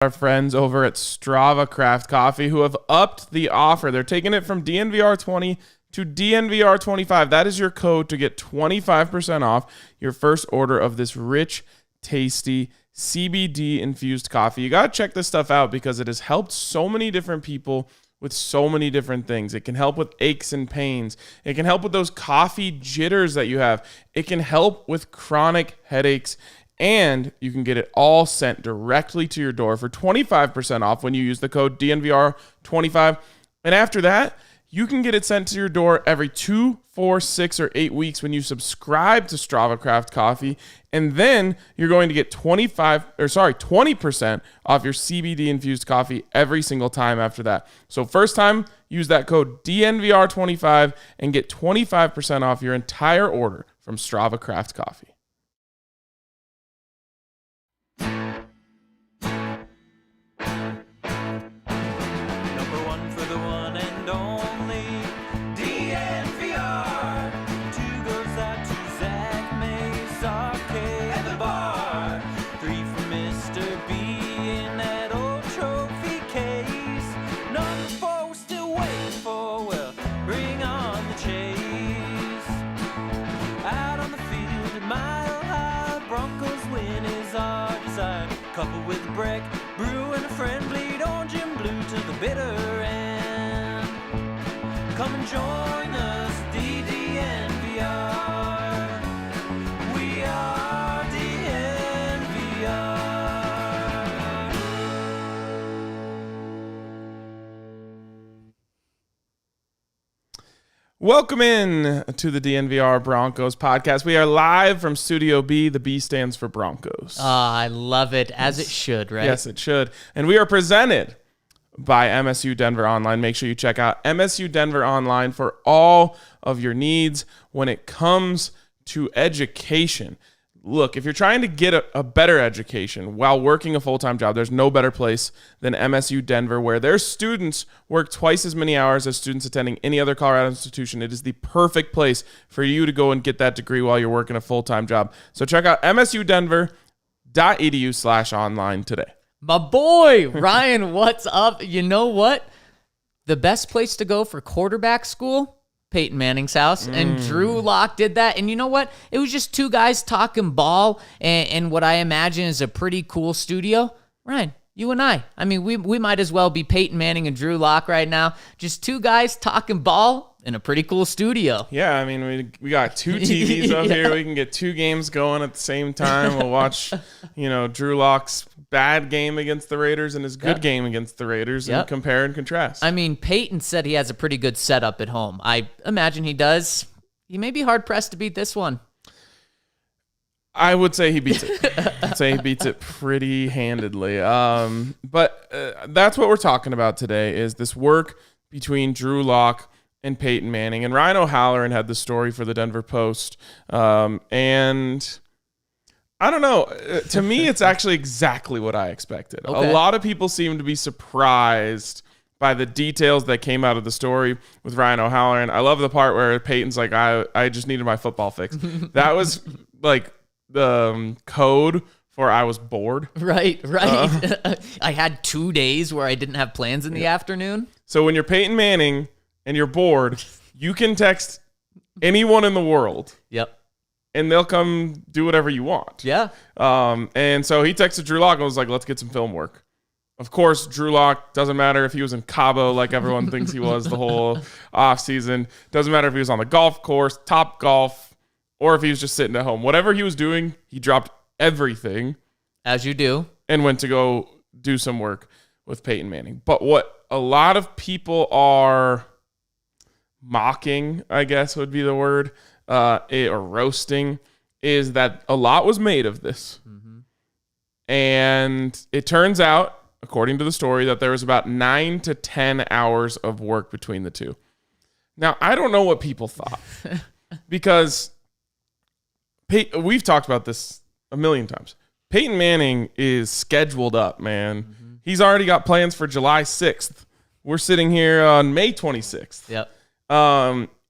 Our friends over at Strava Craft Coffee who have upped the offer. They're taking it from DNVR 20 to DNVR 25. That is your code to get 25% off your first order of this rich, tasty CBD infused coffee. You got to check this stuff out because it has helped so many different people with so many different things. It can help with aches and pains. It can help with those coffee jitters that you have. It can help with chronic headaches. And you can get it all sent directly to your door for 25% off when you use the code DNVR25. And after that, you can get it sent to your door every 2, 4, 6, or 8 weeks when you subscribe to Strava Craft Coffee. And then you're going to get 20% off your CBD infused coffee every single time after that. So first time, use that code DNVR25 and get 25% off your entire order from Strava Craft Coffee. Couple with a break, brew and a friend, bleed orange and blue to the bitter end. Come and join us, DNVR. We are DNVR. Welcome in to the DNVR Broncos Podcast. We are live from Studio B. The B stands for Broncos. I love it, as it should, right? Yes, it should. And we are presented by MSU Denver Online. Make sure you check out MSU Denver Online for all of your needs when it comes to education. Look, if you're trying to get a better education while working a full-time job, there's no better place than MSU Denver, where their students work twice as many hours as students attending any other Colorado institution. It is the perfect place for you to go and get that degree while you're working a full-time job. So check out msudenver.edu/online today. My boy, Ryan, what's up? You know what? The best place to go for quarterback school? Peyton Manning's house, and Drew Lock did that. And you know what? It was just two guys talking ball and what I imagine is a pretty cool studio. Ryan, you and I mean, we might as well be Peyton Manning and Drew Lock right now. Just two guys talking ball in a pretty cool studio. Yeah, I mean, we got two TVs up here. We can get two games going at the same time. We'll watch, Drew Lock's bad game against the Raiders and his good game against the Raiders and compare and contrast. I mean, Peyton said he has a pretty good setup at home. I imagine he does. He may be hard-pressed to beat this one. I would say he beats it. I'd say he beats it pretty handedly. But that's what we're talking about today is this work between Drew Lock and Peyton Manning. And Ryan O'Halloran had the story for the Denver Post. And I don't know. To me, it's actually exactly what I expected. Okay. A lot of people seem to be surprised by the details that came out of the story with Ryan O'Halloran. I love the part where Peyton's like, I just needed my football fix. That was like the code for I was bored. Right. I had 2 days where I didn't have plans in the afternoon. So when you're Peyton Manning and you're bored, you can text anyone in the world. Yep. And they'll come do whatever you want. Yeah. And so he texted Drew Lock and was like, let's get some film work. Of course, Drew Lock, doesn't matter if he was in Cabo like everyone thinks he was the whole offseason. Doesn't matter if he was on the golf course, Top Golf, or if he was just sitting at home. Whatever he was doing, he dropped everything. As you do. And went to go do some work with Peyton Manning. But what a lot of people are mocking, I guess would be the word, or roasting, is that a lot was made of this. Mm-hmm. And it turns out, according to the story, that there was about 9 to 10 hours of work between the two. Now, I don't know what people thought because we've talked about this a million times. Peyton Manning is scheduled up, man. Mm-hmm. He's already got plans for July 6th. We're sitting here on May 26th. Yep.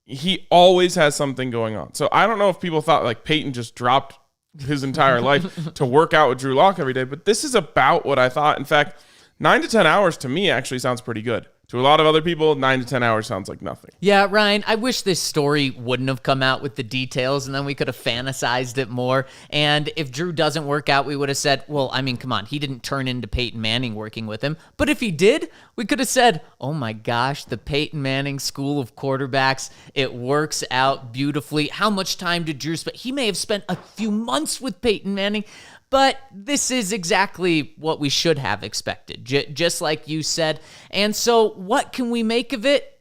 He always has something going on. So I don't know if people thought like Peyton just dropped his entire life to work out with Drew Lock every day. But this is about what I thought. In fact, 9 to 10 hours to me actually sounds pretty good. To a lot of other people, 9 to 10 hours sounds like nothing. Yeah, Ryan, I wish this story wouldn't have come out with the details, and then we could have fantasized it more. And if Drew doesn't work out, we would have said, well, I mean, come on, he didn't turn into Peyton Manning working with him. But if he did, we could have said, oh my gosh, the Peyton Manning School of Quarterbacks, it works out beautifully. How much time did Drew spend? He may have spent a few months with Peyton Manning. But this is exactly what we should have expected, just like you said. And so what can we make of it?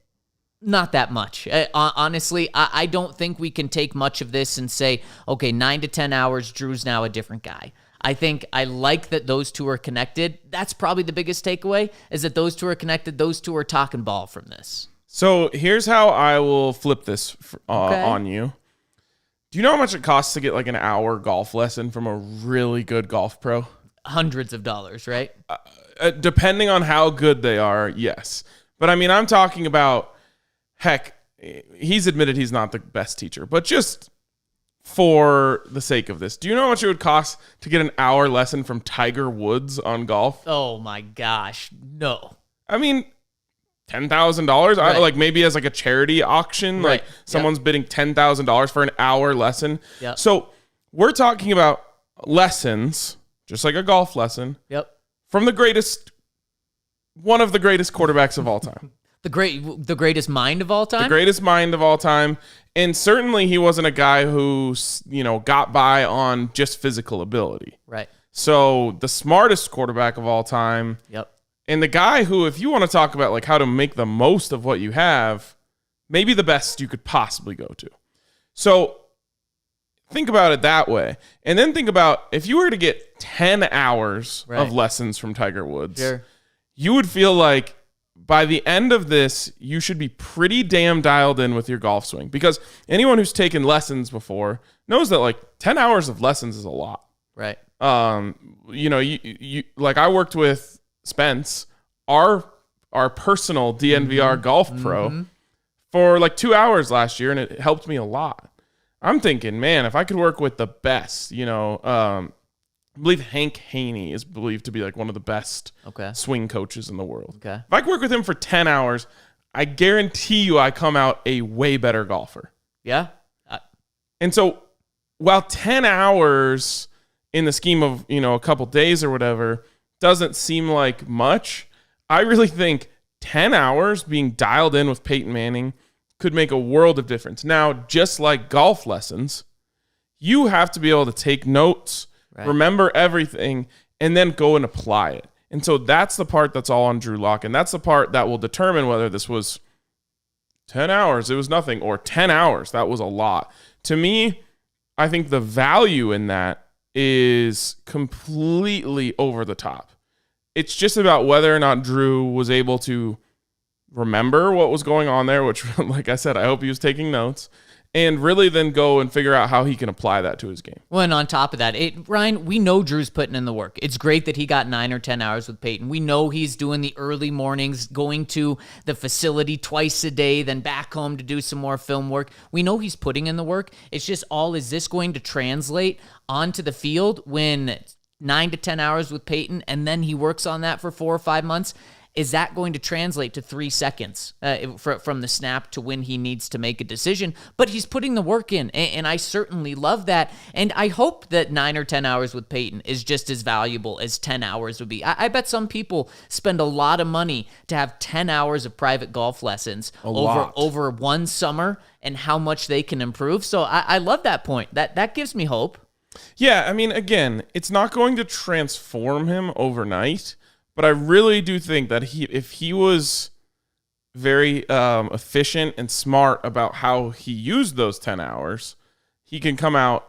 Not that much. Honestly, I don't think we can take much of this and say, okay, 9 to 10 hours, Drew's now a different guy. I like that those two are connected. That's probably the biggest takeaway, is that those two are connected. Those two are talking ball from this. So here's how I will flip this on you. Do you know how much it costs to get like an hour golf lesson from a really good golf pro? Hundreds of dollars, right? Depending on how good they are, yes. But I mean, I'm talking about, heck, he's admitted he's not the best teacher, but just for the sake of this, do you know how much it would cost to get an hour lesson from Tiger Woods on golf? Oh my gosh, no. I mean, $10,000, Right. like maybe as like a charity auction, Right. like someone's bidding $10,000 for an hour lesson. Yep. So we're talking about lessons, just like a golf lesson, Yep. from one of the greatest quarterbacks of all time, The greatest mind of all time? the greatest mind of all time. And certainly he wasn't a guy who, got by on just physical ability. Right. So the smartest quarterback of all time. Yep. And the guy who, if you want to talk about like how to make the most of what you have, maybe the best you could possibly go to. So think about it that way. And then think about if you were to get 10 hours of lessons from Tiger Woods, Sure. you would feel like by the end of this, you should be pretty damn dialed in with your golf swing. Because anyone who's taken lessons before knows that like 10 hours of lessons is a lot. Right. You like I worked with Spence, our personal DNVR golf pro, for like 2 hours last year, and it helped me a lot. I'm thinking, man, if I could work with the best, I believe Hank Haney is believed to be like one of the best swing coaches in the world. Okay. If I could work with him for 10 hours, I guarantee you I come out a way better golfer. Yeah. And so while 10 hours in the scheme of, a couple days or whatever doesn't seem like much, I really think 10 hours being dialed in with Peyton Manning could make a world of difference. Now, just like golf lessons, you have to be able to take notes, remember everything, and then go and apply it. And so that's the part that's all on Drew Lock, and that's the part that will determine whether this was 10 hours, it was nothing, or 10 hours, that was a lot. To me, I think the value in that is completely over the top. It's just about whether or not Drew was able to remember what was going on there, which, like I said, I hope he was taking notes, and really then go and figure out how he can apply that to his game. Well, and on top of that, Ryan, we know Drew's putting in the work. It's great that he got 9 or 10 hours with Peyton. We know he's doing the early mornings, going to the facility twice a day, then back home to do some more film work. We know he's putting in the work. It's just is this going to translate onto the field when 9 to 10 hours with Peyton, and then he works on that for 4 or 5 months? Is that going to translate to 3 seconds from the snap to when he needs to make a decision? But he's putting the work in, and I certainly love that. And I hope that 9 or 10 hours with Peyton is just as valuable as 10 hours would be. I bet some people spend a lot of money to have 10 hours of private golf lessons over one summer and how much they can improve. So I love that point. That gives me hope. Yeah, I mean, again, it's not going to transform him overnight. But I really do think that if he was very efficient and smart about how he used those 10 hours, he can come out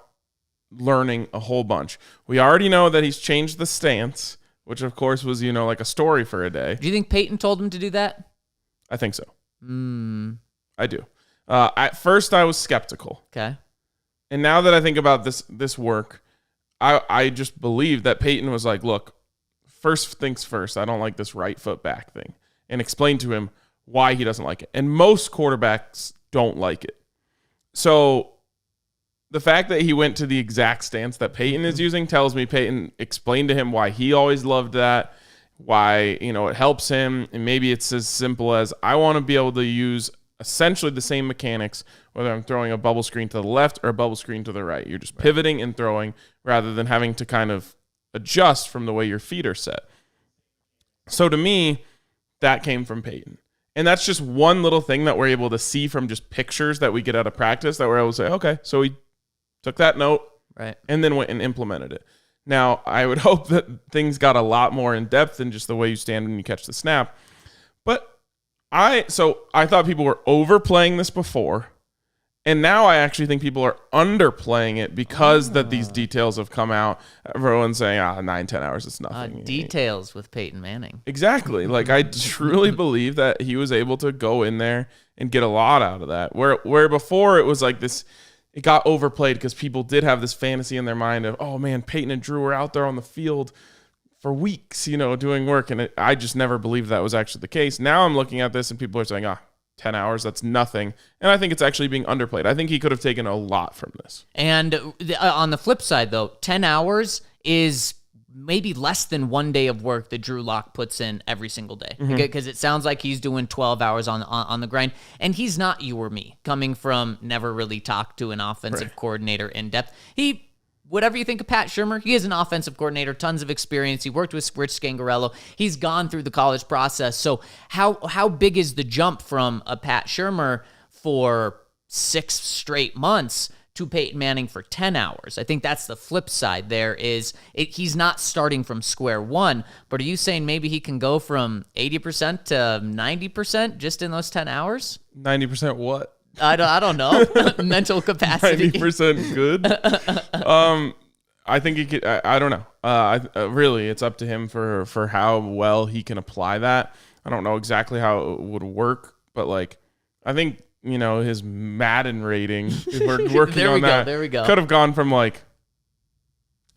learning a whole bunch. We already know that he's changed the stance, which of course was, like a story for a day. Do you think Peyton told him to do that? I think so. I do. At first I was skeptical. Okay. And now that I think about this work, I just believe that Peyton was like, look, first things first, I don't like this right foot back thing, and explain to him why he doesn't like it. And most quarterbacks don't like it. So the fact that he went to the exact stance that Peyton is using tells me Peyton explained to him why he always loved that, why, it helps him. And maybe it's as simple as I want to be able to use essentially the same mechanics, whether I'm throwing a bubble screen to the left or a bubble screen to the right. You're just pivoting and throwing rather than having to kind of adjust from the way your feet are set. So to me, that came from Peyton. And that's just one little thing that we're able to see from just pictures that we get out of practice that we're able to say, okay, so he took that note and then went and implemented it. Now, I would hope that things got a lot more in depth than just the way you stand when you catch the snap. But I thought people were overplaying this before. And now I actually think people are underplaying it because that these details have come out. Everyone's saying, 9-10 hours is nothing. Details with Peyton Manning. Exactly. Like, I truly believe that he was able to go in there and get a lot out of that. Where before it was like this, it got overplayed because people did have this fantasy in their mind of, oh man, Peyton and Drew were out there on the field for weeks, doing work. And I just never believed that was actually the case. Now I'm looking at this and people are saying, 10 hours, that's nothing. And I think it's actually being underplayed. I think he could have taken a lot from this. And on the flip side, though, 10 hours is maybe less than 1 day of work that Drew Lock puts in every single day. Because it sounds like he's doing 12 hours on the grind. And he's not you or me, coming from never really talked to an offensive coordinator in depth. Whatever you think of Pat Shurmur, he is an offensive coordinator, tons of experience. He worked with Rich Scangarello. He's gone through the college process. So how big is the jump from a Pat Shurmur for 6 straight months to Peyton Manning for 10 hours? I think that's the flip side there is he's not starting from square one, but are you saying maybe he can go from 80% to 90% just in those 10 hours? 90% what? I don't know. Mental capacity. 90% good. I think he could. I don't know. Really, it's up to him for how well he can apply that. I don't know exactly how it would work, but I think his Madden rating. If we're working on that. There we go. Could have gone from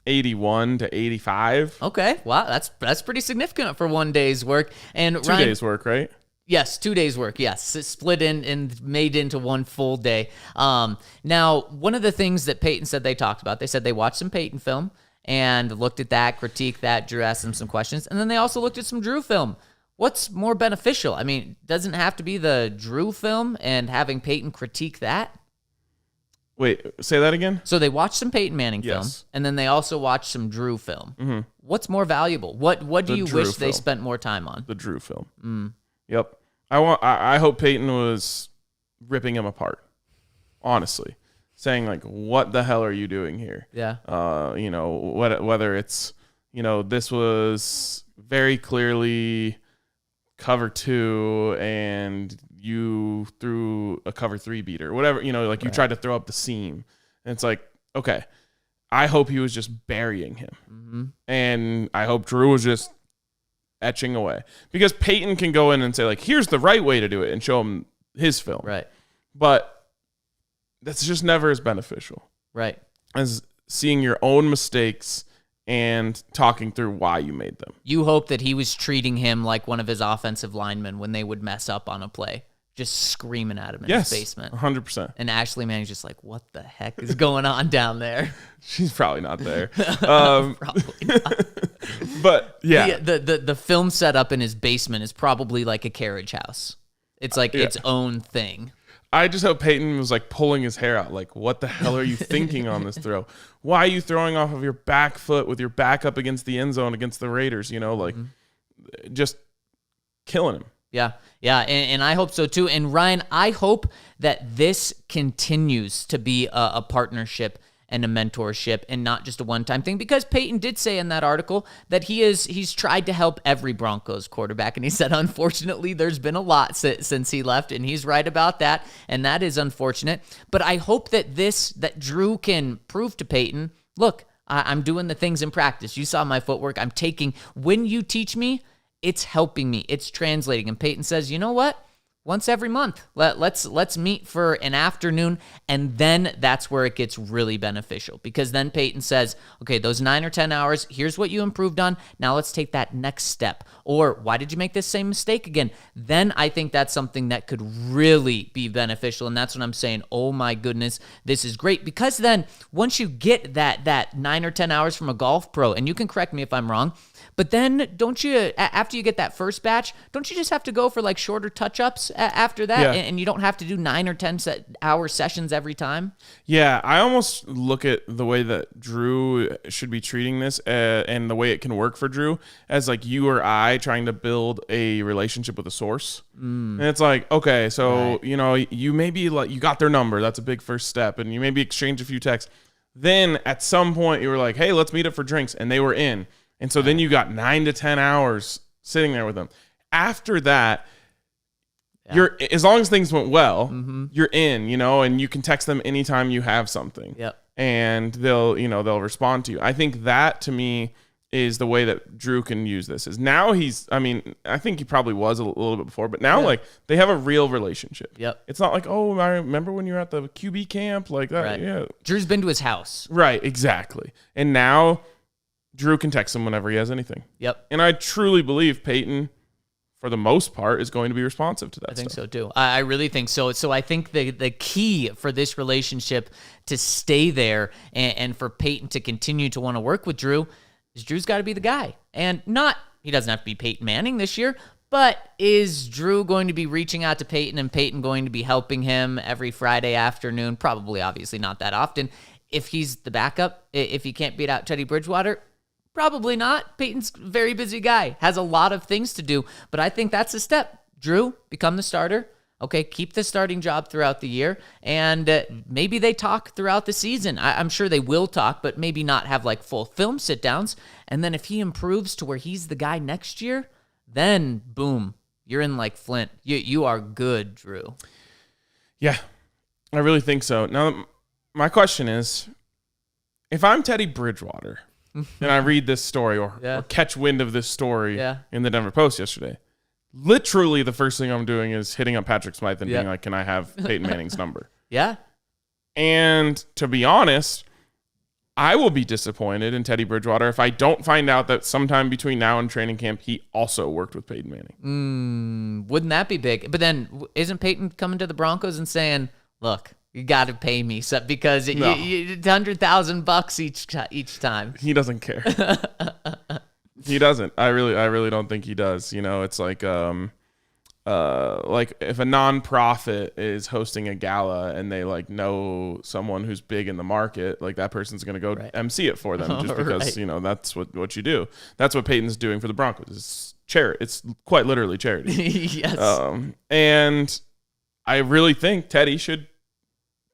81 to 85. Okay, wow, that's pretty significant for 1 day's work. And 2 days work, right? Yes, 2 days work. Yes, it's split in and made into one full day. Now, one of the things that Peyton said they talked about, they said they watched some Peyton film and looked at that, critiqued that. Drew asked them some questions, and then they also looked at some Drew film. What's more beneficial? I mean, doesn't it have to be the Drew film and having Peyton critique that? Wait, say that again? So they watched some Peyton Manning film, and then they also watched some Drew film. Mm-hmm. What's more valuable? What do you wish they spent more time on? The Drew film. Yep. I hope Peyton was ripping him apart. Honestly, saying what the hell are you doing here? Yeah. Whether it's this was very clearly cover 2 and you threw a cover 3 beater, whatever, you tried to throw up the seam. And it's okay, I hope he was just burying him. Mm-hmm. And I hope Drew was just etching away, because Peyton can go in and say here's the right way to do it and show him his film. Right. But that's just never as beneficial. Right. As seeing your own mistakes and talking through why you made them. You hope that he was treating him like one of his offensive linemen when they would mess up on a play, just screaming at him in his basement. 100%. And Ashley Manning's just what the heck is going on down there? She's probably not there. Probably not. But yeah. The film setup in his basement is probably like a carriage house. It's its own thing. I just hope Peyton was pulling his hair out. What the hell are you thinking on this throw? Why are you throwing off of your back foot with your back up against the end zone against the Raiders? Just killing him. Yeah, and I hope so too. And Ryan, I hope that this continues to be a partnership and a mentorship and not just a one-time thing, because Peyton did say in that article that he's tried to help every Broncos quarterback, and he said, unfortunately, there's been a lot since he left, and he's right about that, and that is unfortunate. But I hope that Drew can prove to Peyton, look, I'm doing the things in practice. You saw my footwork. I'm taking, when you teach me, it's helping me. It's translating. And Peyton says, you know what? once every month. Let's meet for an afternoon, and then that's where it gets really beneficial, because then Peyton says, okay, those 9 or 10 hours, here's what you improved on. Now let's take that next step. Or why did you make this same mistake again? Then I think that's something that could really be beneficial, and that's what I'm saying. Oh my goodness, this is great, because then once you get that 9 or 10 hours from a golf pro, and you can correct me if I'm wrong, but then don't you, after you get that first batch, don't you just have to go for like shorter touch-ups after that? Yeah. And you don't have to do 9 or 10 hour sessions every time? Yeah, I almost look at the way that Drew should be treating this and the way it can work for Drew as like you or I trying to build a relationship with a source. And it's like, okay, so, Right. you know, you maybe like you got their number. That's a big first step. And you maybe exchange a few texts. Then at some point you were like, hey, let's meet up for drinks. And they were in. And so then you got 9 to 10 hours sitting there with them. After that, you're as long as things went well, you're in, you know, and you can text them anytime you have something. Yep. And they'll respond to you. I think that to me is the way that Drew can use this. Is now I think he probably was a little bit before, but now like they have a real relationship. Yep. It's not like, oh, I remember when you were at the QB camp like that. Right. Yeah. Drew's been to his house. Right, exactly. And now Drew can text him whenever he has anything. Yep. And I truly believe Peyton, for the most part, is going to be responsive to that I think stuff. so too. I really think so. So I think the key for this relationship to stay there and for Peyton to continue to want to work with Drew is Drew's got to be the guy. And he doesn't have to be Peyton Manning this year, but is Drew going to be reaching out to Peyton and Peyton going to be helping him every Friday afternoon? Probably, obviously not that often. If he's the backup, if he can't beat out Teddy Bridgewater, probably not. Peyton's a very busy guy, has a lot of things to do, but I think that's a step. Drew, become the starter. Okay, keep the starting job throughout the year, and maybe they talk throughout the season. I'm sure they will talk, but maybe not have like full film sit-downs. And then if he improves to where he's the guy next year, then boom, you're in like Flint. You are good, Drew. Yeah, I really think so. Now, my question is, if I'm Teddy Bridgewater and I read this story or catch wind of this story in the Denver Post yesterday, literally the first thing I'm doing is hitting up Patrick Smythe and being like, can I have Peyton Manning's number? Yeah. And to be honest, I will be disappointed in Teddy Bridgewater if I don't find out that sometime between now and training camp, he also worked with Peyton Manning. Wouldn't that be big? But then isn't Peyton coming to the Broncos and saying, look, you got to pay me because it's $100,000 each time. He doesn't care. He doesn't. I really don't think he does. You know, it's like if a nonprofit is hosting a gala and they like know someone who's big in the market, like that person's going to go MC it for them just because, you know, that's what you do. That's what Peyton's doing for the Broncos. It's charity. It's quite literally charity. Yes. And I really think Teddy should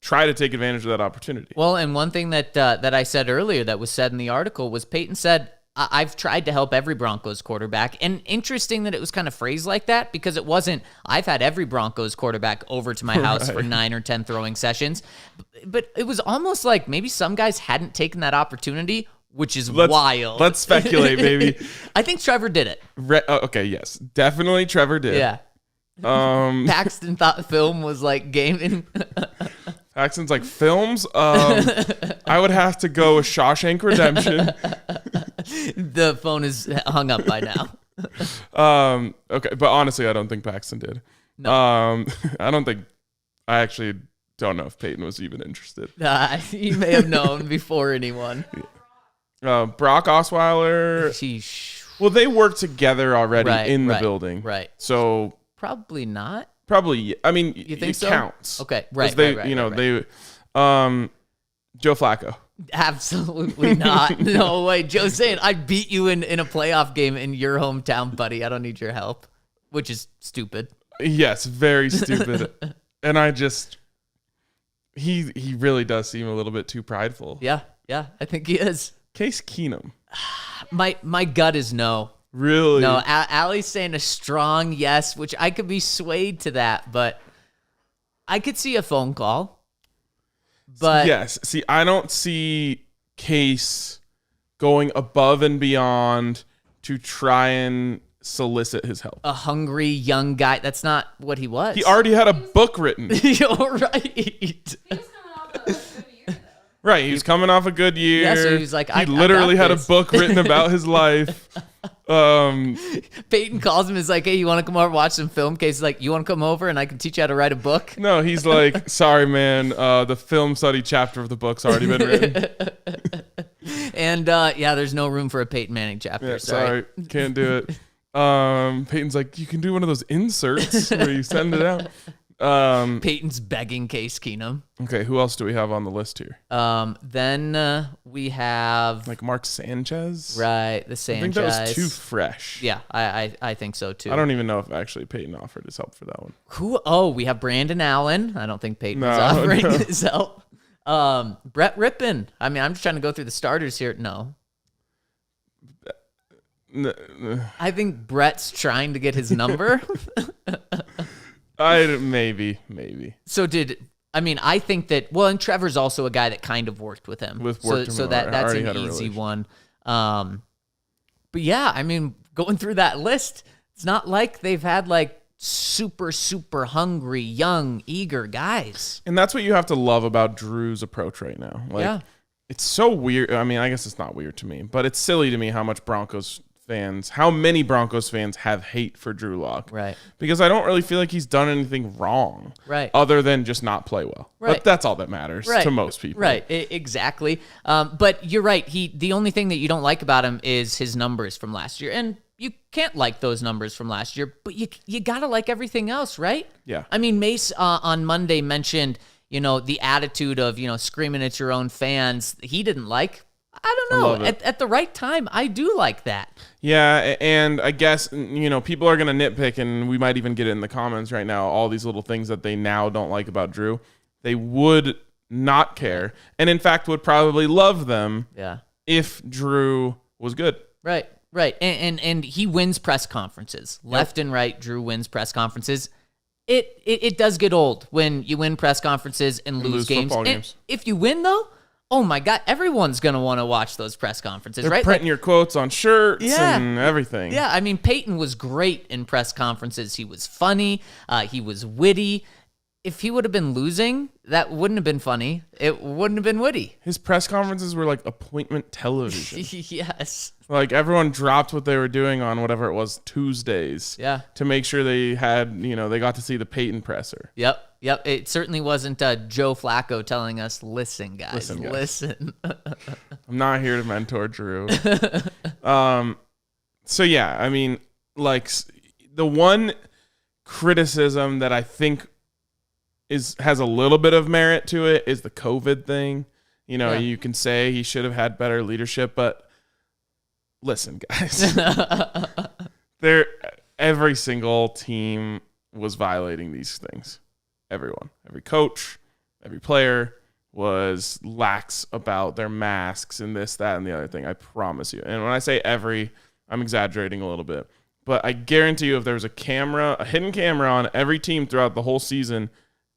try to take advantage of that opportunity. Well, and one thing that I said earlier that was said in the article was Peyton said, I've tried to help every Broncos quarterback. And interesting that it was kind of phrased like that, because it wasn't, I've had every Broncos quarterback over to my house for 9 or 10 throwing sessions. But it was almost like maybe some guys hadn't taken that opportunity, which is wild. Let's speculate, baby. I think Trevor did it. Okay, yes. Definitely Trevor did. Yeah. Paxton thought film was like gaming. Paxton's like, films? I would have to go with Shawshank Redemption. The phone is hung up by now. Okay, but honestly, I don't think Paxton did. No. I actually don't know if Peyton was even interested. He may have known before anyone. Brock Osweiler. Sheesh. Well, they work together already in the building. Right. So probably not. Probably. I mean, you think it so? counts. Okay. Right. They, right. Joe Flacco. Absolutely not. No way. Joe's saying, I beat you in a playoff game in your hometown, buddy. I don't need your help, which is stupid. Yes, very stupid. And he really does seem a little bit too prideful. Yeah, I think he is. Case Keenum. My gut is no. Really? No, Allie's saying a strong yes, which I could be swayed to that, but I could see a phone call. But yes. See, I don't see Case going above and beyond to try and solicit his help. A hungry young guy. That's not what he was. He already had a book written. You're right. He was coming off a good year, though. Right, he was coming off a good year. Yeah, so he was like, he I literally got had a this. book written about his life. Peyton calls him, is like, hey, you want to come over, watch some film? Casey's like, you want to come over and I can teach you how to write a book? No, he's like, sorry, man. The film study chapter of the book's already been written. And there's no room for a Peyton Manning chapter. Yeah, sorry. can't do it. Peyton's like, you can do one of those inserts where you send it out. Peyton's begging Case Keenum. Okay, who else do we have on the list here? Then we have Like Mark Sanchez? right the Sanchez. I think that was too fresh. Yeah, I think so too. I don't even know if actually Peyton offered his help for that one. Who? Oh, we have Brandon Allen. I don't think Peyton was No, offering no. his help. Brett Rippon. I mean, I'm just trying to go through the starters here. No. I think Brett's trying to get his number. Maybe. So I think that, well, and Trevor's also a guy that kind of worked with him. So that's already an had a easy relation. one. But yeah, I mean, going through that list, it's not like they've had like super, super hungry, young, eager guys. And that's what you have to love about Drew's approach right now. Like, Yeah. It's so weird. I mean, I guess it's not weird to me, but it's silly to me how many Broncos fans have hate for Drew Lock. Right. Because I don't really feel like he's done anything wrong. Right. Other than just not play well. Right. But that's all that matters to most people. Right, exactly. But you're right. The only thing that you don't like about him is his numbers from last year. And you can't like those numbers from last year, but you got to like everything else, right? Yeah. I mean, Mace on Monday mentioned, the attitude of, screaming at your own fans. He didn't like. I don't know. At the right time, I do like that. Yeah, and I guess, people are going to nitpick, and we might even get it in the comments right now, all these little things that they now don't like about Drew. They would not care, and in fact would probably love them if Drew was good. Right. And he wins press conferences. Left and right, Drew wins press conferences. It does get old when you win press conferences and lose games. Football And games. if you win, though, oh my God, everyone's going to want to watch those press conferences, They're right? printing your quotes on shirts and everything. Yeah, I mean, Peyton was great in press conferences. He was funny. He was witty. If he would have been losing, that wouldn't have been funny. It wouldn't have been witty. His press conferences were like appointment television. Yes. Like everyone dropped what they were doing on whatever it was, Tuesdays. Yeah. To make sure they had, they got to see the Peyton presser. Yep. It certainly wasn't Joe Flacco telling us, listen, guys, listen. I'm not here to mentor Drew. So yeah, I mean, like the one criticism that I think has a little bit of merit to it is the COVID thing. You can say he should have had better leadership, but listen, guys, every single team was violating these things. Everyone, every coach, every player was lax about their masks and this, that, and the other thing. I promise you. And when I say every, I'm exaggerating a little bit, but I guarantee you if there was a hidden camera on every team throughout the whole season,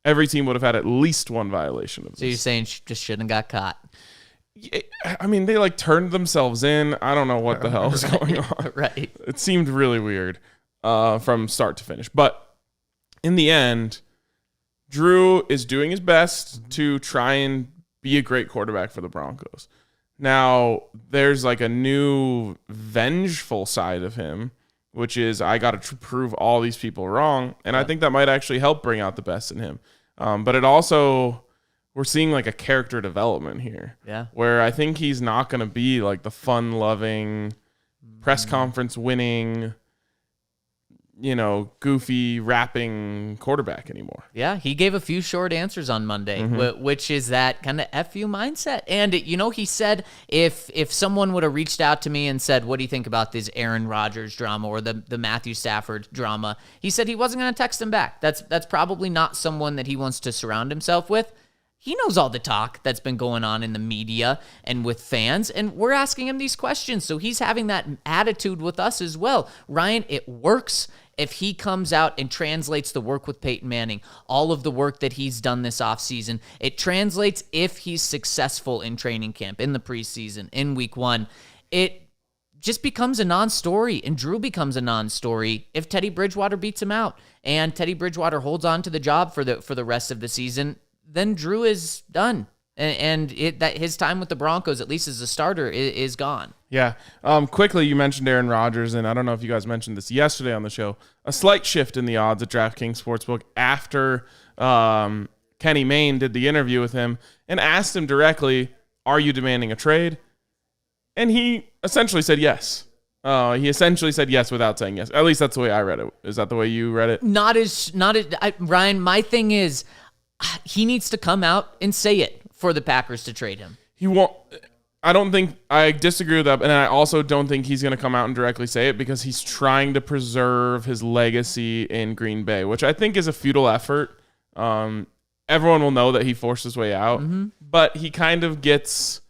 every team would have had at least one violation of this. So you're saying she just shouldn't have got caught? I mean, they turned themselves in. I don't know what the hell is going on. Right. It seemed really weird from start to finish. But in the end, Drew is doing his best to try and be a great quarterback for the Broncos. Now, there's a new vengeful side of him, which is I got to prove all these people wrong. And I think that might actually help bring out the best in him. But it also, we're seeing a character development here. Yeah. Where I think he's not going to be the fun-loving, press conference winning, goofy rapping quarterback anymore. Yeah, he gave a few short answers on Monday, which is that kind of FU mindset. And, he said if someone would have reached out to me and said, what do you think about this Aaron Rodgers drama or the Matthew Stafford drama? He said he wasn't going to text him back. That's probably not someone that he wants to surround himself with. He knows all the talk that's been going on in the media and with fans, and we're asking him these questions. So he's having that attitude with us as well. Ryan, it works if he comes out and translates the work with Peyton Manning, all of the work that he's done this offseason. It translates if he's successful in training camp, in the preseason, in week one. just becomes a non-story, and Drew becomes a non-story if Teddy Bridgewater beats him out, and Teddy Bridgewater holds on to the job for the rest of the season. Then Drew is done, and that his time with the Broncos, at least as a starter, is gone. Yeah. Quickly, you mentioned Aaron Rodgers, and I don't know if you guys mentioned this yesterday on the show. A slight shift in the odds at DraftKings Sportsbook after Kenny Mayne did the interview with him and asked him directly, "Are you demanding a trade?" And he essentially said yes. He essentially said yes without saying yes. At least that's the way I read it. Is that the way you read it? Ryan, my thing is, he needs to come out and say it for the Packers to trade him. He won't. I disagree with that, and I also don't think he's going to come out and directly say it because he's trying to preserve his legacy in Green Bay, which I think is a futile effort. Everyone will know that he forced his way out, but he kind of gets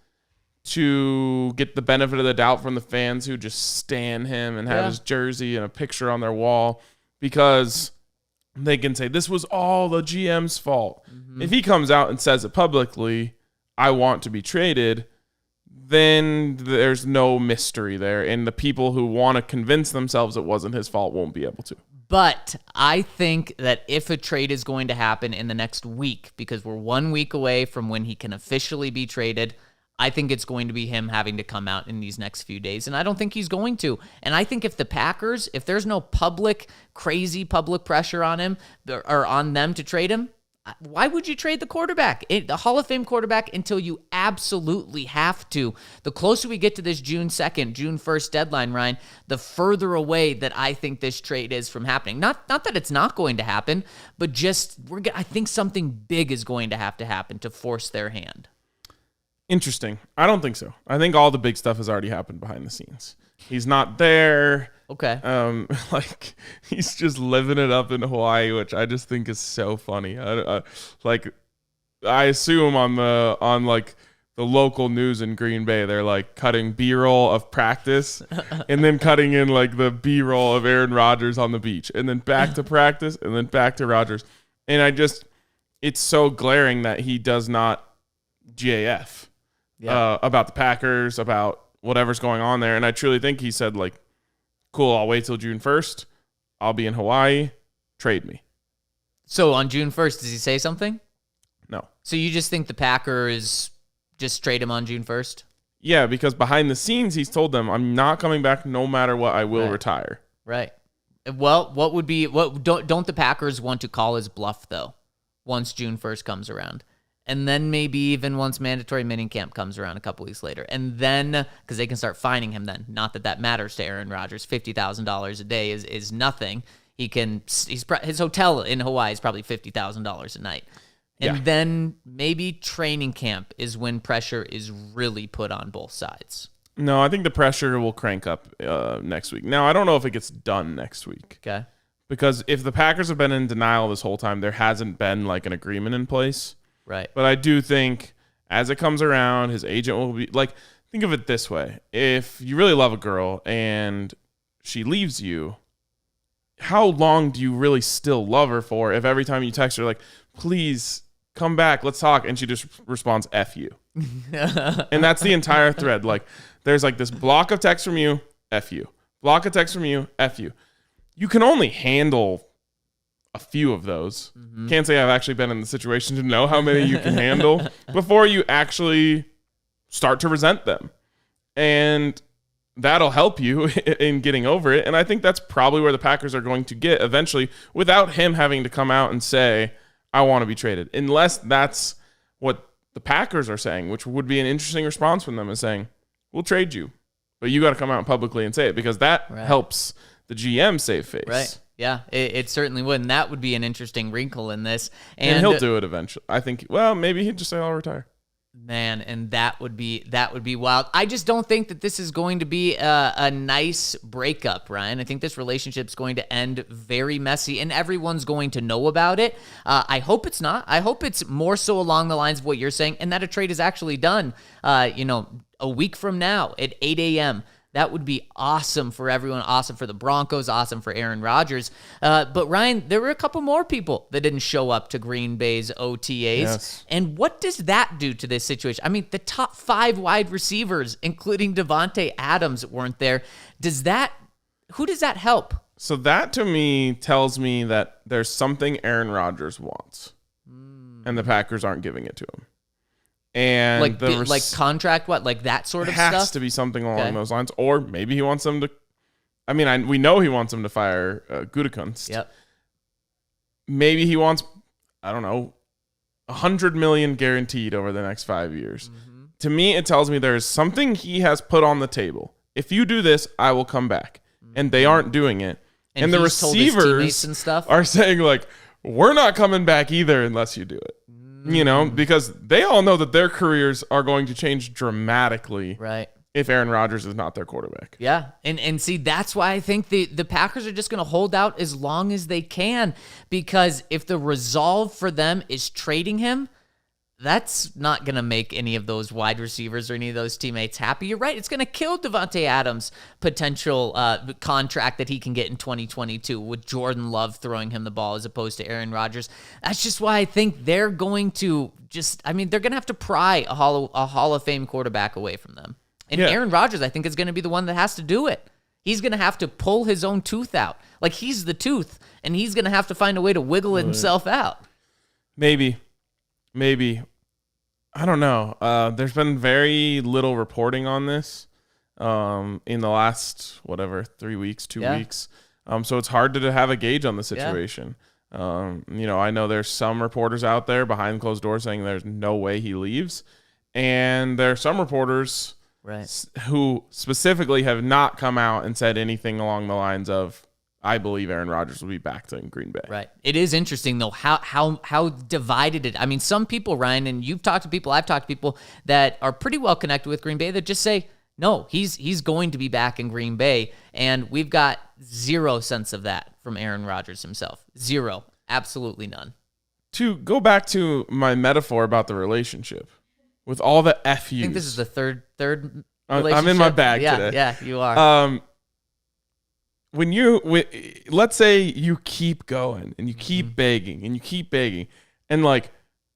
to get the benefit of the doubt from the fans who just stan him and have his jersey and a picture on their wall because they can say this was all the GM's fault. If he comes out and says it publicly, I want to be traded, then there's no mystery there. And the people who want to convince themselves it wasn't his fault won't be able to. But I think that if a trade is going to happen in the next week, because we're 1 week away from when he can officially be traded, I think it's going to be him having to come out in these next few days. And I don't think he's going to. And I think if the Packers, if there's no crazy public pressure on him or on them to trade him, why would you trade the quarterback, the Hall of Fame quarterback, until you absolutely have to? The closer we get to this June 2nd, June 1st deadline, Ryan, the further away that I think this trade is from happening. Not that it's not going to happen, but just I think something big is going to happen to force their hand. Interesting. I don't think so. I think all the big stuff has already happened behind the scenes. He's not there. Okay. He's just living it up in Hawaii, which I just think is so funny. I assume on the local news in Green Bay, they're like cutting B-roll of practice and then cutting in like the B-roll of Aaron Rodgers on the beach and then back to practice and then back to Rodgers. And it's so glaring that he does not GAF about the Packers, about whatever's going on there. And I truly think he said like, cool, I'll wait till June 1st. I'll be in Hawaii. Trade me. So on June 1st, does he say something? No. So you just think the Packers just trade him on June 1st? Yeah, because behind the scenes, he's told them, I'm not coming back no matter what. I will retire. Right. Well, don't the Packers want to call his bluff, though, once June 1st comes around? And then maybe even once mandatory minicamp comes around a couple weeks later. And then, because they can start fining him then. Not that matters to Aaron Rodgers. $50,000 a day is nothing. His hotel in Hawaii is probably $50,000 a night. And then maybe training camp is when pressure is really put on both sides. No, I think the pressure will crank up next week. Now, I don't know if it gets done next week. Okay. Because if the Packers have been in denial this whole time, there hasn't been like an agreement in place. Right. But I do think as it comes around, his agent will be like, think of it this way. If you really love a girl and she leaves you, how long do you really still love her for if every time you text her, like, please come back, let's talk, and she just responds, F you. And that's the entire thread. Like, there's like this block of text from you, F you. Block of text from you, F you. You can only handle a few of those. Can't say I've actually been in the situation to know how many you can handle before you actually start to resent them. And that'll help you in getting over it. And I think that's probably where the Packers are going to get eventually without him having to come out and say, I want to be traded. Unless that's what the Packers are saying, which would be an interesting response from them, is saying, we'll trade you. But you got to come out publicly and say it because that helps the GM save face. Right. Yeah, it certainly would. And that would be an interesting wrinkle in this. And he'll do it eventually. I think, well, maybe he'd just say, I'll retire. Man, and that would be wild. I just don't think that this is going to be a nice breakup, Ryan. I think this relationship's going to end very messy, and everyone's going to know about it. I hope it's not. I hope it's more so along the lines of what you're saying, and that a trade is actually done. A week from now at 8 a.m., That would be awesome for everyone, awesome for the Broncos, awesome for Aaron Rodgers. But Ryan, there were a couple more people that didn't show up to Green Bay's OTAs. Yes. And what does that do to this situation? I mean, the top 5 wide receivers, including Davante Adams, weren't there. Who does that help? So that to me tells me that there's something Aaron Rodgers wants, and the Packers aren't giving it to him. And like contract, what, like that sort of has stuff? to be something along those lines, or maybe he wants them to. I mean, we know he wants them to fire Gutekunst. Yep. Maybe he wants, I don't know, $100 million guaranteed over the next 5 years. Mm-hmm. To me, it tells me there is something he has put on the table. If you do this, I will come back, and they aren't doing it. And the he's told his receivers teammates and stuff? are saying like, we're not coming back either unless you do it. You know, because they all know that their careers are going to change dramatically Right. if Aaron Rodgers is not their quarterback. Yeah, and see, that's why I think the Packers are just going to hold out as long as they can, because if the resolve for them is trading him, that's not going to make any of those wide receivers or any of those teammates happy. You're right. It's going to kill Davante Adams' potential contract that he can get in 2022 with Jordan Love throwing him the ball as opposed to Aaron Rodgers. That's just why I think they're going to they're going to have to pry a Hall of Fame quarterback away from them. And Aaron Rodgers, I think, is going to be the one that has to do it. He's going to have to pull his own tooth out. Like, he's the tooth, and he's going to have to find a way to wiggle himself out. Maybe. I don't know. There's been very little reporting on this in the last, 3 weeks, 2 weeks. So it's hard to have a gauge on the situation. I know there's some reporters out there behind closed doors saying there's no way he leaves. And there are some reporters who specifically have not come out and said anything along the lines of, I believe Aaron Rodgers will be back to Green Bay. Right. It is interesting, though, how divided it. I mean, some people, Ryan, and you've talked to people, I've talked to people that are pretty well connected with Green Bay that just say, no, he's going to be back in Green Bay. And we've got zero sense of that from Aaron Rodgers himself. Zero. Absolutely none. To go back to my metaphor about the relationship, with all the FUs. I think this is the third relationship. I'm in my bag today. Yeah, you are. Let's say you keep going and you keep begging and you keep begging, and like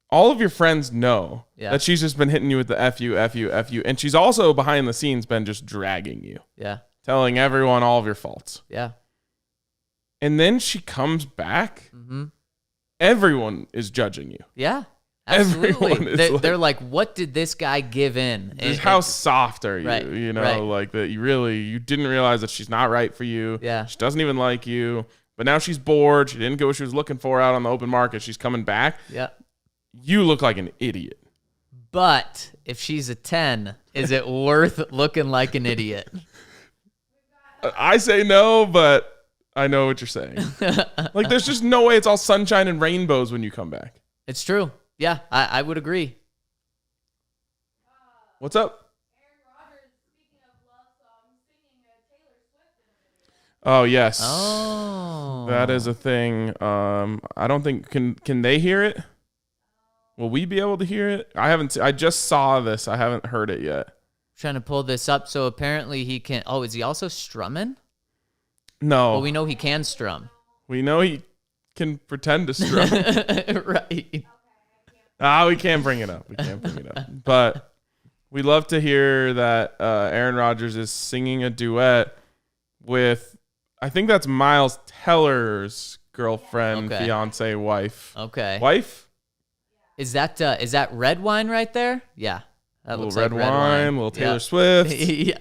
all of your friends know that she's just been hitting you with the FU, and she's also behind the scenes been just dragging you. Yeah. Telling everyone all of your faults. Yeah. And then she comes back. Mm-hmm. Everyone is judging you. Yeah. Absolutely. They're like, like, what did this guy give in? How soft are you? Right, You know, right. like that you didn't realize that she's not right for you. Yeah. She doesn't even like you. But now she's bored. She didn't get what she was looking for out on the open market. She's coming back. Yeah. You look like an idiot. But if she's a 10, is it worth looking like an idiot? I say no, but I know what you're saying. Like, there's just no way it's all sunshine and rainbows when you come back. It's true. Yeah, I would agree. What's up? Aaron Rodgers, speaking of love songs, singing a Taylor Swift in a video. Oh, yes. Oh. That is a thing. I don't think can they hear it? Will we be able to hear it? I just saw this. I haven't heard it yet. Trying to pull this up. So apparently he can. Oh, is he also strumming? No. Well, we know he can strum. We know he can pretend to strum. Right. We can't bring it up. But we love to hear that Aaron Rodgers is singing a duet with, I think that's Miles Teller's girlfriend, fiance, wife. Okay. Wife? Is that red wine right there? Yeah. That A looks little like red wine, a little Taylor Swift. Yeah.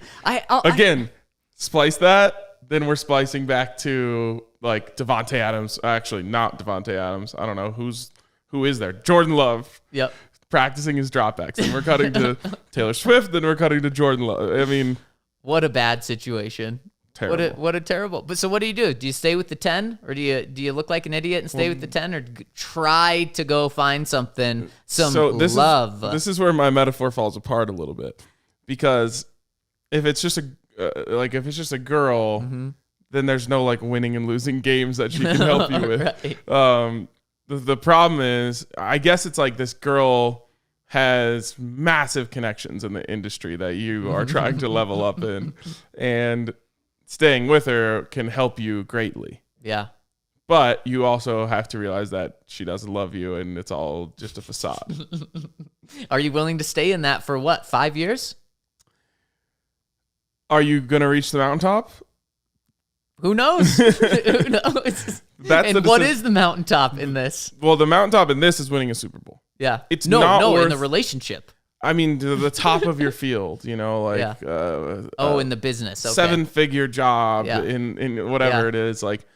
Again, splice that, then we're splicing back to like Davante Adams. Actually, not Davante Adams. I don't know who is there. Jordan Love. Yep. Practicing his dropbacks. Then we're cutting to Taylor Swift. Then we're cutting to Jordan Love. I mean, what a bad situation. Terrible. What a terrible. But so what do? Do you stay with the 10, or do you look like an idiot and stay with the 10, or try to go find something, love? This is where my metaphor falls apart a little bit, because if it's just a girl, then there's no like winning and losing games that she can help you with. Right. The problem is, I guess it's like this girl has massive connections in the industry that you are trying to level up in, and staying with her can help you greatly. Yeah. But you also have to realize that she doesn't love you and it's all just a facade. Are you willing to stay in that for what, 5 years? Are you going to reach the mountaintop? Who knows? Who knows? And what is the mountaintop in this? Well, the mountaintop in this is winning a Super Bowl. Yeah. It's no, not worth, in the relationship. I mean, to the top of your field, you know, like in the business. Okay. 7-figure job Yeah. in whatever it is. Like,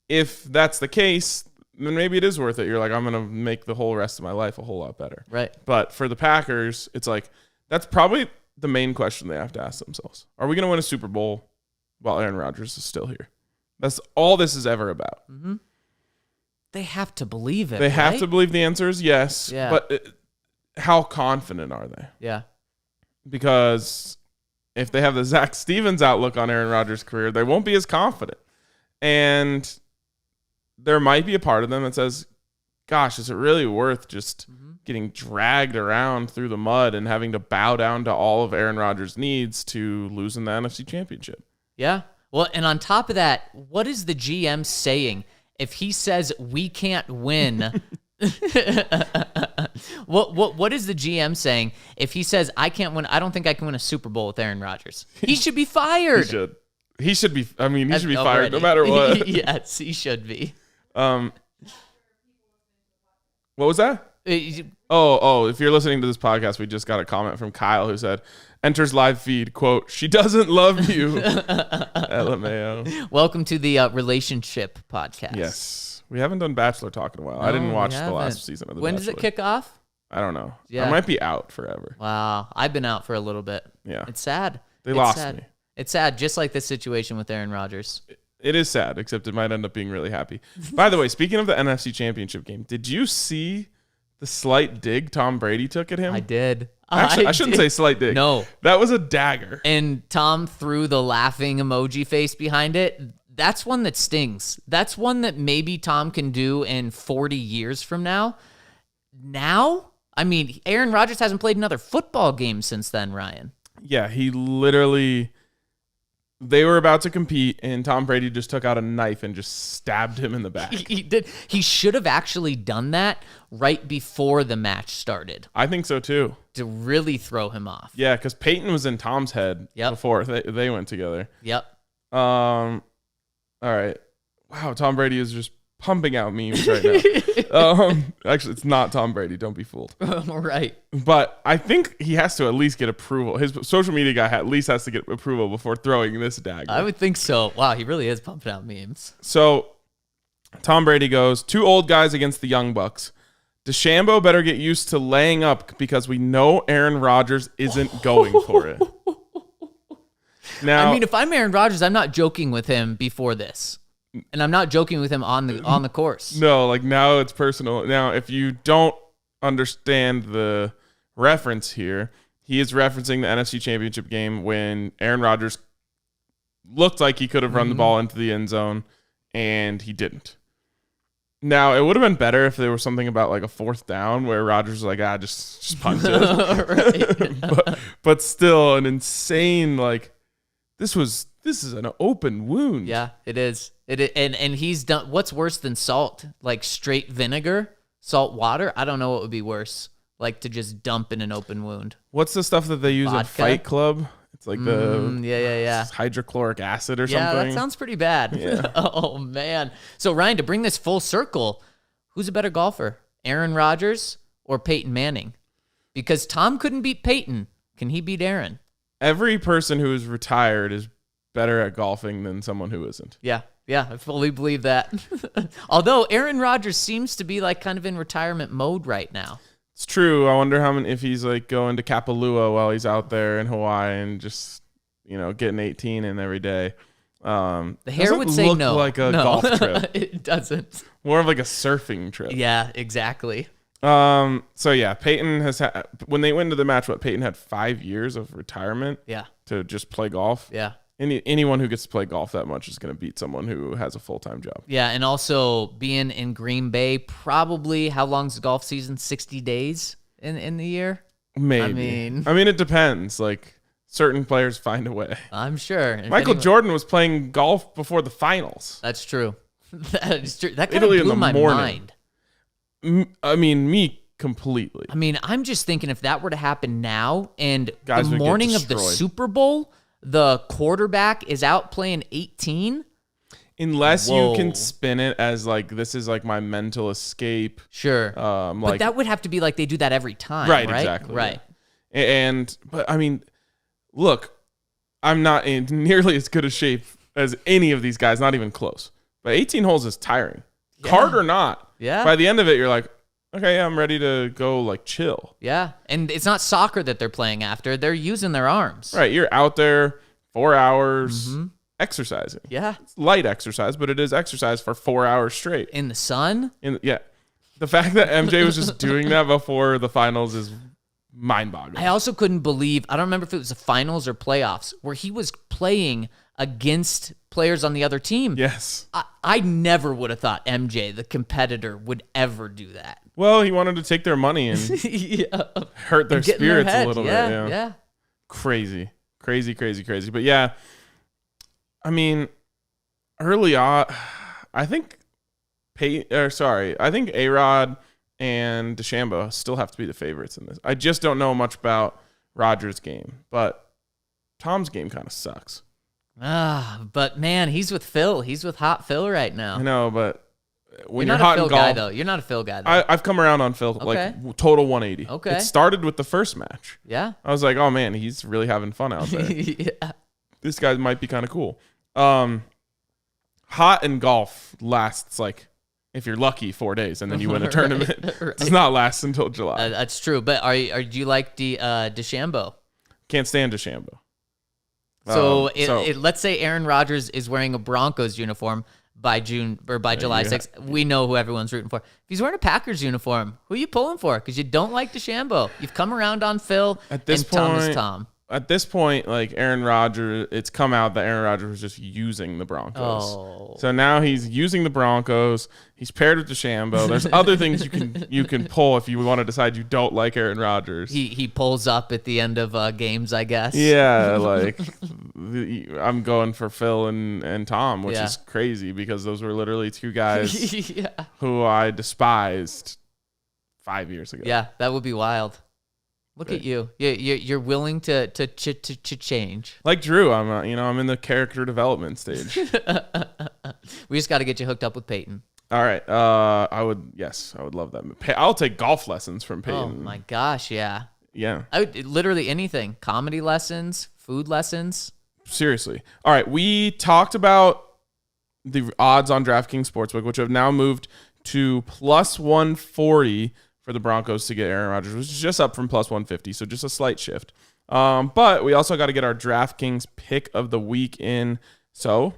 if that's the case, then maybe it is worth it. You're like, I'm going to make the whole rest of my life a whole lot better. Right. But for the Packers, it's like, that's probably the main question they have to ask themselves. Are we going to win a Super Bowl while Aaron Rodgers is still here? That's all this is ever about. Mm-hmm. They have to believe it. They have to believe the answer is yes. Yeah. But how confident are they? Yeah. Because if they have the Zac Stevens outlook on Aaron Rodgers' career, they won't be as confident. And there might be a part of them that says, gosh, is it really worth just getting dragged around through the mud and having to bow down to all of Aaron Rodgers' needs to lose in the NFC Championship? Yeah. Well, and on top of that, what is the GM saying? If he says we can't win, what is the GM saying? If he says I can't win, I don't think I can win a Super Bowl with Aaron Rodgers. He should be fired. He should be. I mean, he should be fired no matter what. Yes, he should be. What was that? If you're listening to this podcast, we just got a comment from Kyle who said, enters live feed, quote, she doesn't love you. LMAO. Welcome to the relationship podcast. Yes. We haven't done Bachelor Talk in a while. No, I didn't watch we the last season of The When Bachelor. does it kick off? I don't know. Yeah. I might be out forever. Wow. I've been out for a little bit. Yeah. It's sad. They It's lost sad. me. It's sad, just like this situation with Aaron Rodgers. It is sad, except it might end up being really happy. By the way, speaking of the NFC Championship game, did you see the slight dig Tom Brady took at him? I did. Actually, I shouldn't say slight dig. No. That was a dagger. And Tom threw the laughing emoji face behind it. That's one that stings. That's one that maybe Tom can do in 40 years from now. Now? I mean, Aaron Rodgers hasn't played another football game since then, Ryan. Yeah, he literally... They were about to compete, and Tom Brady just took out a knife and just stabbed him in the back. He did. He should have actually done that right before the match started I think so, too. to really throw him off. Yeah, because Peyton was in Tom's head Yep. before they went together. Yep. All right. Wow, Tom Brady is just pumping out memes right now. Actually, it's not Tom Brady. Don't be fooled. Right. But I think he has to at least get approval. His social media guy at least has to get approval before throwing this dagger. I would think so. Wow, he really is pumping out memes. So Tom Brady goes, 2 old guys against the young bucks. DeChambeau better get used to laying up because we know Aaron Rodgers isn't going for it. Now, I mean, if I'm Aaron Rodgers, I'm not joking with him before this. And I'm not joking with him on the course. no, like now it's personal. Now, if you don't understand the reference here, he is referencing the NFC Championship game when Aaron Rodgers looked like he could have run the ball into the end zone, and he didn't. Now, it would have been better if there was something about like a 4th down where Rodgers was like, just punt it. but still, an insane, like, this is an open wound. Yeah, it is. And he's done. What's worse than salt? Like straight vinegar, salt water? I don't know what would be worse. Like to just dump in an open wound. What's the stuff that they use in Vodka? Fight Club? It's like the Yeah. hydrochloric acid or Yeah, something. that sounds pretty bad. Yeah. Oh, man. So, Ryan, to bring this full circle, who's a better golfer, Aaron Rodgers or Peyton Manning? Because Tom couldn't beat Peyton. Can he beat Aaron? Every person who is retired is better at golfing than someone who isn't. Yeah, I fully believe that. Although Aaron Rodgers seems to be like kind of in retirement mode right now. It's true. I wonder if he's like going to Kapalua while he's out there in Hawaii and just, getting 18 in every day. The hair would say look no. like a No. golf trip. It doesn't. More of like a surfing trip. Yeah, exactly. So yeah, Peyton has had, when they went into the match, Peyton had 5 years of retirement Yeah, to just play golf. yeah. Anyone who gets to play golf that much is going to beat someone who has a full-time job. Yeah, and also being in Green Bay, probably, how long's the golf season? 60 days? in the year? Maybe. I mean, it depends. Like, certain players find a way. I'm sure. Michael Jordan was playing golf before the finals. That's true. That is true. That kind Italy of blew in the my morning. mind. I mean, me completely. I mean, I'm just thinking if that were to happen now and Guys the would get morning of the destroyed. Super Bowl, the quarterback is out playing 18. Unless you Whoa. can spin it as like, this is like my mental escape. Sure. Like, but that would have to be like they do that every time, Right, right? exactly, Right. But I mean, look, I'm not in nearly as good a shape as any of these guys, not even close. But 18 holes is tiring. Yeah. Hard or not. Yeah. By the end of it, you're like, okay, I'm ready to go like chill. Yeah. And it's not soccer that they're playing after. They're using their arms. Right. You're out there 4 hours exercising. Yeah. It's light exercise, but it is exercise for 4 hours straight. In the sun. Yeah. The fact that MJ was just doing that before the finals is mind-boggling. I also couldn't believe, I don't remember if it was the finals or playoffs, where he was playing against players on the other team. Yes. I never would have thought MJ, the competitor, would ever do that. Well, he wanted to take their money and Yeah. hurt their Get in their spirits a head. little Yeah, bit. Yeah. yeah. Crazy. But yeah, I mean, early on, I think A-Rod and DeChambeau still have to be the favorites in this. I just don't know much about Rodgers' game, but Tom's game kind of sucks. But man, he's with Phil. He's with hot Phil right now. I know, but when You're you're not hot a Phil in golf, guy, though. You're not a Phil guy, though. I've come around on Phil, Okay. like total 180. Okay. It started with the first match. Yeah. I was like, oh man, he's really having fun out there. Yeah. This guy might be kind of cool. Hot in golf lasts like, if you're lucky, 4 days, and then you win a tournament. Right. It does not last until July. That's true. But do you like DeChambeau? Can't stand DeChambeau. So let's say Aaron Rodgers is wearing a Broncos uniform by June or by July 6th. We know who everyone's rooting for. If he's wearing a Packers uniform, who are you pulling for? Because you don't like DeChambeau. You've come around on Phil At this and Tom is point- Tom. At this point, like Aaron Rodgers, it's come out that Aaron Rodgers was just using the Broncos. Oh. So now he's using the Broncos. He's paired with DeChambeau. There's other things you can pull if you want to decide you don't like Aaron Rodgers. He pulls up at the end of games, I guess. Yeah, like I'm going for Phil and Tom, which Yeah. is crazy because those were literally two guys Yeah. who I despised 5 years ago. Yeah, that would be wild. Look at you. You're willing to change. Like Drew, I'm in the character development stage. We just got to get you hooked up with Peyton. All right, I would love that. I'll take golf lessons from Peyton. Oh my gosh, yeah. Yeah, I would literally anything. Comedy lessons, food lessons. seriously. All right, we talked about the odds on DraftKings Sportsbook, which have now moved to plus 140 for the Broncos to get Aaron Rodgers, which is just up from plus 150, so just a slight shift. But we also got to get our DraftKings pick of the week in. So,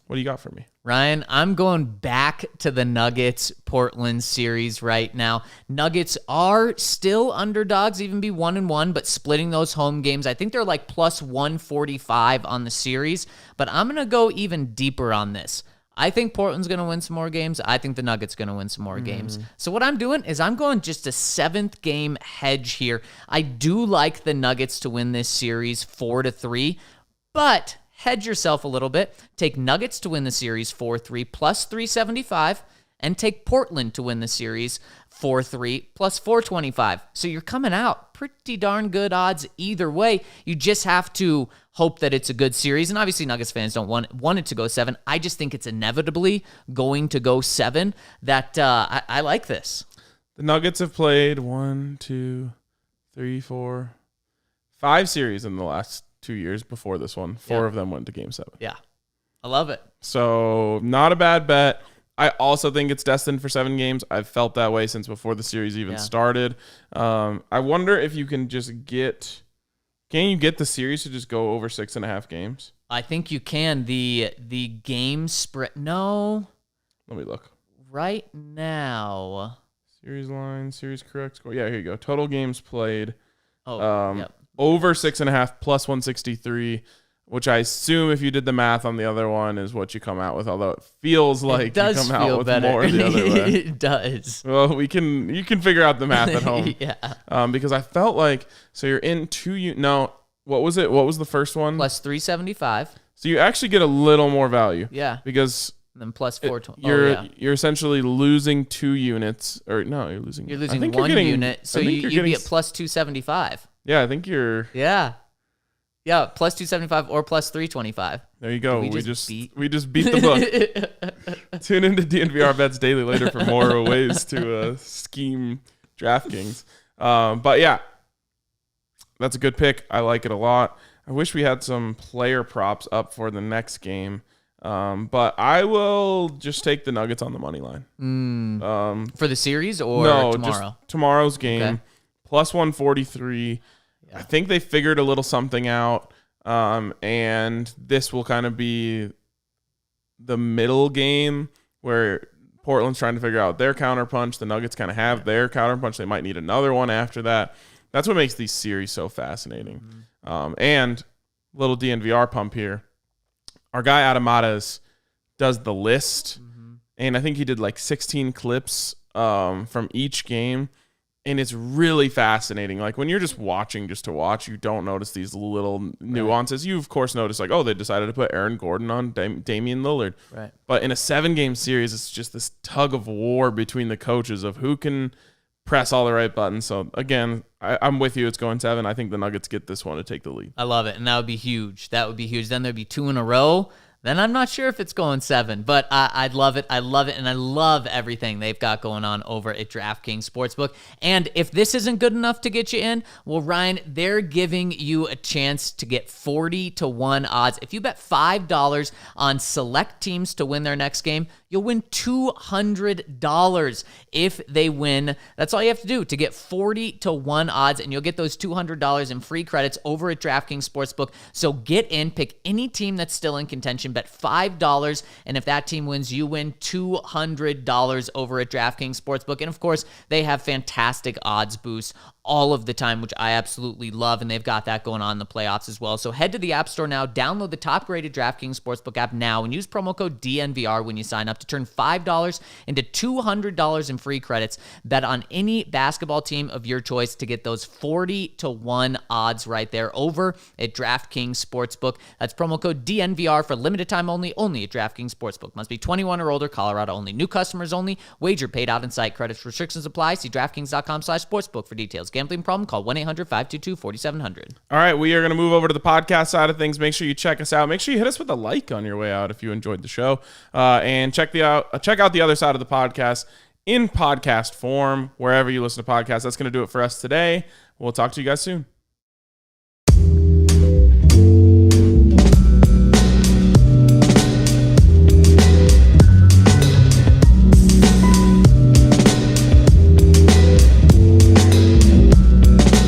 what do you got for me? Ryan, I'm going back to the Nuggets Portland series right now. Nuggets are still underdogs, even be 1-1, but splitting those home games. I think they're like plus 145 on the series, but I'm going to go even deeper on this. I think Portland's going to win some more games. I think the Nuggets going to win some more games. So what I'm doing is I'm going just a 7th game hedge here. I do like the Nuggets to win this series 4-3, but hedge yourself a little bit. Take Nuggets to win the series 4-3 plus 375, and take Portland to win the series 4-3 plus 425. So you're coming out pretty darn good odds either way. You just have to hope that it's a good series. And obviously Nuggets fans don't want it to go 7. I just think it's inevitably going to go 7. That I like this. The Nuggets have played 5 series in the last 2 years before this one. 4 of them went to Game 7. Yeah, I love it. So not a bad bet. I also think it's destined for 7 games. I've felt that way since before the series even started. I wonder if you can just get... Can you get the series to just go over 6.5 games? I think you can. The game spread... No. Let me look. Right now... Series line, series correct score. Yeah, here you go. Total games played. Oh, yep. Over 6.5 plus 163. which I assume if you did the math on the other one is what you come out with, although it feels like It does you come out feel with better. more the other way. It does. Well, you can figure out the math at home. Yeah. Because I felt like, so you're in no, what was it? What was the first one? Plus 375. So you actually get a little more value. Yeah. Because And then plus 420. you're essentially losing 2 units, or no, you're losing. You're I losing think one getting- unit, so I think you'd you're be getting at plus 275. Yeah, I think you're. Yeah. Yeah, plus 275 or plus 325. There you go. We We just just beat the book. Tune into DNVR Bets Daily later for more ways to scheme DraftKings. But yeah, that's a good pick. I like it a lot. I wish we had some player props up for the next game. But I will just take the Nuggets on the money line. For the series or No, tomorrow? just tomorrow's game. Okay. Plus 143. Yeah. I think they figured a little something out. And this will kind of be the middle game where Portland's trying to figure out their counterpunch. The Nuggets kind of have their counterpunch. They might need another one after that. That's what makes these series so fascinating. And little DNVR pump here. Our guy Adamadas does the list, and I think he did like 16 clips from each game, and it's really fascinating. Like when you're just watching just to watch, you don't notice these little nuances. You, of course, notice like, oh, they decided to put Aaron Gordon on Damian Lillard. Right. But in a 7-game series, it's just this tug of war between the coaches of who can press all the right buttons. So, again, I'm with you. It's going 7. I think the Nuggets get this one to take the lead. I love it, and that would be huge. Then there'd be 2 in a row. Then I'm not sure if it's going 7, but I'd love it. I love it, and I love everything they've got going on over at DraftKings Sportsbook. And if this isn't good enough to get you in, well, Ryan, they're giving you a chance to get 40-1 odds. If you bet $5 on select teams to win their next game, you'll win $200 if they win. That's all you have to do to get 40-1 odds, and you'll get those $200 in free credits over at DraftKings Sportsbook. So get in, pick any team that's still in contention, bet $5, and if that team wins, you win $200 over at DraftKings Sportsbook. And of course, they have fantastic odds boosts all of the time, which I absolutely love, and they've got that going on in the playoffs as well. So head to the App Store now, download the top-rated DraftKings Sportsbook app now, and use promo code DNVR when you sign up to turn $5 into $200 in free credits. Bet on any basketball team of your choice to get those 40-1 odds right there over at DraftKings Sportsbook. That's promo code DNVR for limited time only at DraftKings Sportsbook. Must be 21 or older, Colorado only. New customers only. Wager paid out in site. Credits restrictions apply. See DraftKings.com/sportsbook for details. Gambling problem? Call 1-800-522-4700. All right, we are going to move over to the podcast side of things. Make sure you check us out. Make sure you hit us with a like on your way out if you enjoyed the show. And check out the other side of the podcast in podcast form, wherever you listen to podcasts. That's going to do it for us today. We'll talk to you guys soon.